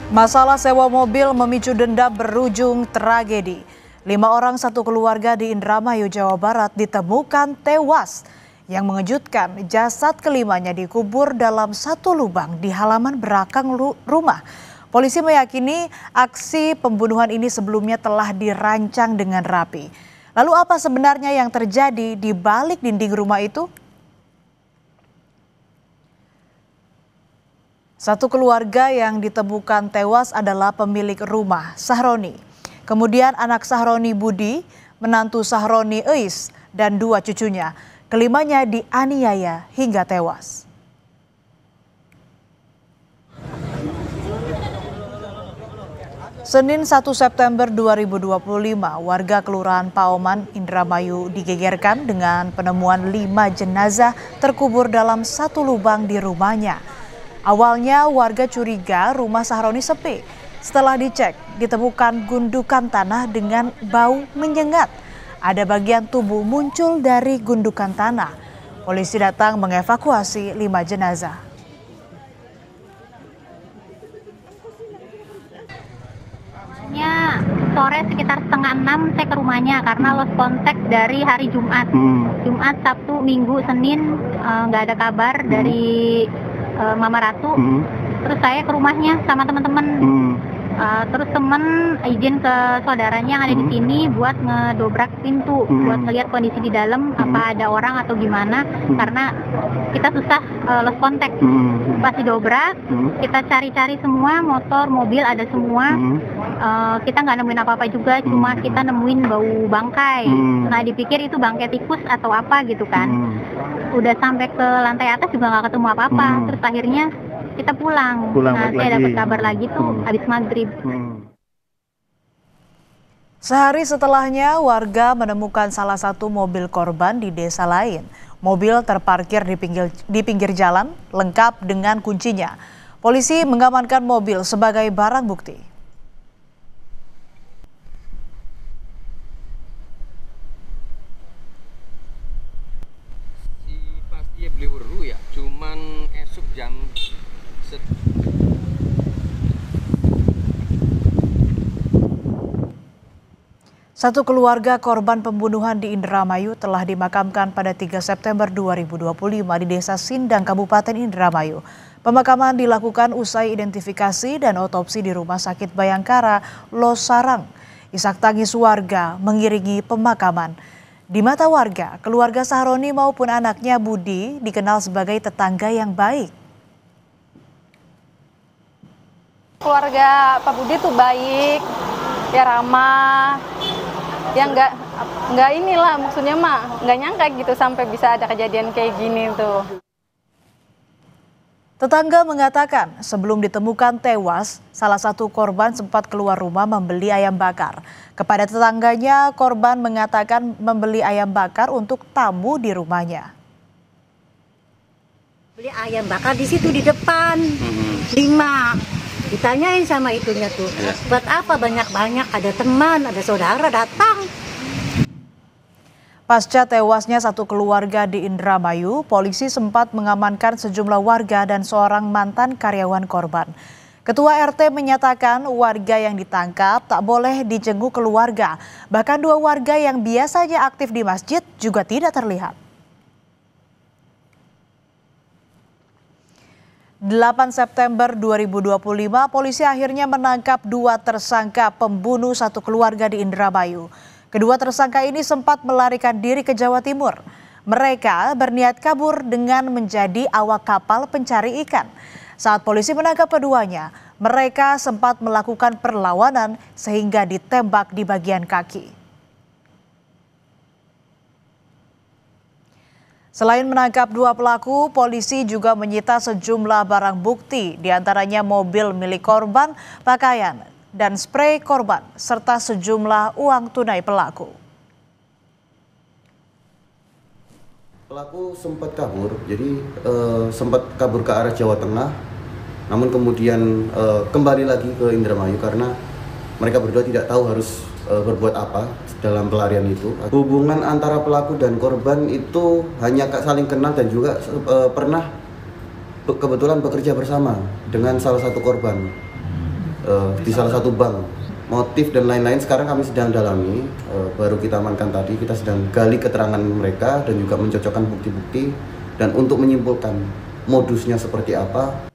Masalah sewa mobil memicu dendam berujung tragedi. 5 orang satu keluarga di Indramayu, Jawa Barat ditemukan tewas. Yang mengejutkan, jasad kelimanya dikubur dalam satu lubang di halaman belakang rumah. Polisi meyakini aksi pembunuhan ini sebelumnya telah dirancang dengan rapi. Lalu apa sebenarnya yang terjadi di balik dinding rumah itu? Satu keluarga yang ditemukan tewas adalah pemilik rumah, Sahroni. Kemudian anak Sahroni Budi, menantu Sahroni Eis, dan 2 cucunya. Kelimanya dianiaya hingga tewas. Senin 1 September 2025, warga Kelurahan Paoman, Indramayu digegerkan dengan penemuan 5 jenazah terkubur dalam satu lubang di rumahnya. Awalnya warga curiga rumah Sahroni sepi. Setelah dicek, ditemukan gundukan tanah dengan bau menyengat. Ada bagian tubuh muncul dari gundukan tanah. Polisi datang mengevakuasi 5 jenazah. Sore sekitar setengah 6 saya ke rumahnya karena lost contact dari hari Jumat. Jumat, Sabtu, Minggu, Senin nggak ada kabar dari Mama Ratu. Terus saya ke rumahnya sama teman-teman. Terus teman izin ke saudaranya yang ada di sini buat ngedobrak pintu, buat ngelihat kondisi di dalam apa ada orang atau gimana, karena kita susah lost contact. Pas didobrak, kita cari-cari semua, motor, mobil ada semua. Kita nggak nemuin apa-apa juga, cuma kita nemuin bau bangkai. Nah dipikir itu bangkai tikus atau apa gitu kan. Udah sampai ke lantai atas juga nggak ketemu apa-apa. Terus akhirnya kita pulang. Nah, saya dapat kabar lagi tuh habis maghrib. Sehari setelahnya, warga menemukan salah satu mobil korban di desa lain. Mobil terparkir di pinggir jalan, lengkap dengan kuncinya. Polisi mengamankan mobil sebagai barang bukti. Pasti beli weru ya, cuman esok jam Satu keluarga korban pembunuhan di Indramayu telah dimakamkan pada 3 September 2025 di Desa Sindang, Kabupaten Indramayu. Pemakaman dilakukan usai identifikasi dan otopsi di Rumah Sakit Bayangkara, Losarang. Isak tangis warga mengiringi pemakaman. Di mata warga, keluarga Sahroni maupun anaknya Budi dikenal sebagai tetangga yang baik. Keluarga Pak Budi tuh baik, ya ramah, ya nggak inilah maksudnya mah nggak nyangka gitu sampai bisa ada kejadian kayak gini tuh. Tetangga mengatakan sebelum ditemukan tewas, salah satu korban sempat keluar rumah membeli ayam bakar. Kepada tetangganya, korban mengatakan membeli ayam bakar untuk tamu di rumahnya. Beli ayam bakar di situ di depan, 5. Ditanyain sama itunya tuh, buat apa banyak-banyak, ada teman, ada saudara datang. Pasca tewasnya satu keluarga di Indramayu, polisi sempat mengamankan sejumlah warga dan seorang mantan karyawan korban. Ketua RT menyatakan warga yang ditangkap tak boleh dijenguk keluarga. Bahkan 2 warga yang biasanya aktif di masjid juga tidak terlihat. 8 September 2025, polisi akhirnya menangkap 2 tersangka pembunuh satu keluarga di Indramayu. Kedua tersangka ini sempat melarikan diri ke Jawa Timur. Mereka berniat kabur dengan menjadi awak kapal pencari ikan. Saat polisi menangkap keduanya, mereka sempat melakukan perlawanan sehingga ditembak di bagian kaki. Selain menangkap 2 pelaku, polisi juga menyita sejumlah barang bukti, diantaranya mobil milik korban, pakaian, dan sprei korban, serta sejumlah uang tunai pelaku. Pelaku sempat kabur, jadi sempat kabur ke arah Jawa Tengah, namun kemudian kembali lagi ke Indramayu karena mereka berdua tidak tahu harus berbuat apa dalam pelarian itu. Hubungan antara pelaku dan korban itu hanya saling kenal dan juga pernah kebetulan bekerja bersama dengan salah satu korban. di salah satu bank. Motif dan lain-lain sekarang kami sedang dalami, baru kita amankan tadi, kita sedang gali keterangan mereka dan juga mencocokkan bukti-bukti dan untuk menyimpulkan modusnya seperti apa.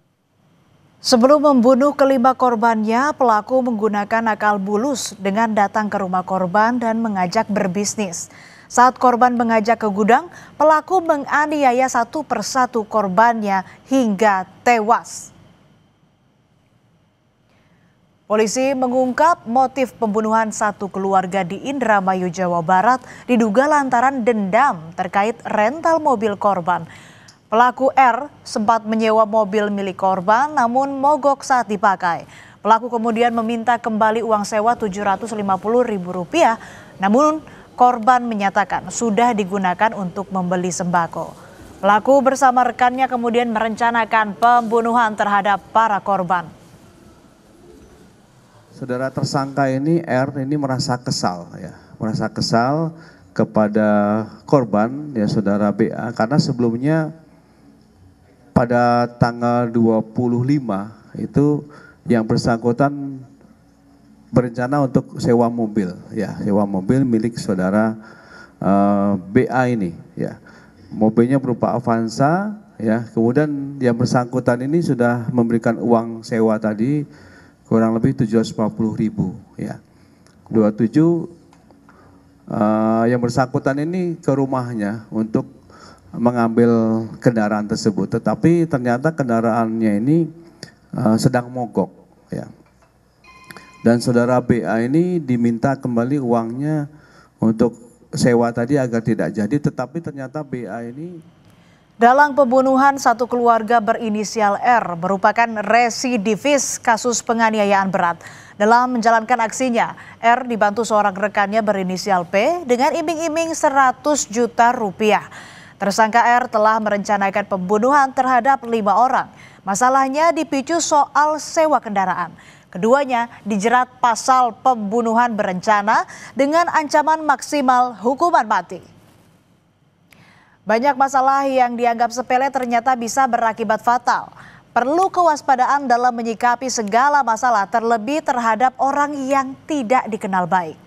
Sebelum membunuh kelima korbannya, pelaku menggunakan akal bulus dengan datang ke rumah korban dan mengajak berbisnis. Saat korban mengajak ke gudang, pelaku menganiaya satu persatu korbannya hingga tewas. Polisi mengungkap motif pembunuhan satu keluarga di Indramayu, Jawa Barat diduga lantaran dendam terkait rental mobil korban. Pelaku R sempat menyewa mobil milik korban namun mogok saat dipakai. Pelaku kemudian meminta kembali uang sewa Rp750.000, namun korban menyatakan sudah digunakan untuk membeli sembako. Pelaku bersama rekannya kemudian merencanakan pembunuhan terhadap para korban. Saudara tersangka ini R ini merasa kesal kepada korban ya saudara BA karena sebelumnya pada tanggal 25 itu yang bersangkutan berencana untuk sewa mobil milik saudara BA ini ya. Mobilnya berupa Avanza ya. Kemudian yang bersangkutan ini sudah memberikan uang sewa tadi kurang lebih 750.000 ya. 27 yang bersangkutan ini ke rumahnya untuk mengambil kendaraan tersebut, tetapi ternyata kendaraannya ini sedang mogok ya. Dan saudara BA ini diminta kembali uangnya untuk sewa tadi agar tidak jadi, tetapi ternyata BA ini Dalang pembunuhan satu keluarga berinisial R merupakan residivis kasus penganiayaan berat. Dalam menjalankan aksinya, R dibantu seorang rekannya berinisial P dengan iming-iming 100 juta rupiah. Tersangka R telah merencanakan pembunuhan terhadap 5 orang. Masalahnya dipicu soal sewa kendaraan. Keduanya dijerat pasal pembunuhan berencana dengan ancaman maksimal hukuman mati. Banyak masalah yang dianggap sepele ternyata bisa berakibat fatal. Perlu kewaspadaan dalam menyikapi segala masalah, terlebih terhadap orang yang tidak dikenal baik.